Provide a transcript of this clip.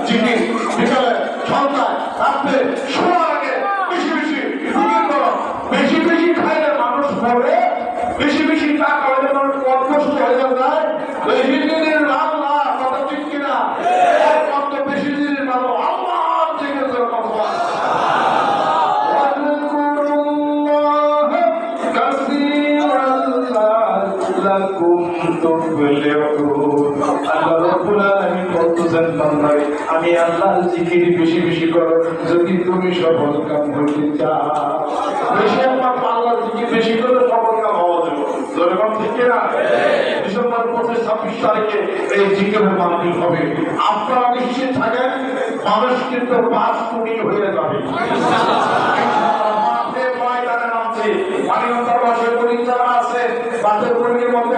জিকির বিকালে সন্ধ্যায় রাত্রে শোয়ার আগে বেশি বেশি জিকির করো। বেশি বেশি খাইলে মানুষ মরে, বেশি বেশি টাকা হইলে মানুষ অভ্যস্ত হয়ে যায়। বেশি দিনের আল্লাহ কথা ঠিক কিনা? কত বেশি দিনের মানুষ আল্লাহ জিকির করে কথা। আমি আল্লাহর জিকির বেশি বেশি করো যদি তুমি সফল কাম করতে চাও। বেশি আল্লাহর জিকির বেশি করে সফল কাম হওয়া যাবে। যেরকম ঠিক না? ডিসেম্বর 25-26 তারিখে এই জিকিরের মাহফিল হবে। আপনারা নিশ্চিত থাকেন মানুষ কিন্তু 5 কোটি হয়ে যাবে। ময়দানে নামছে, মানিকগঞ্জের পাশে যারা আছে বাসের মধ্যে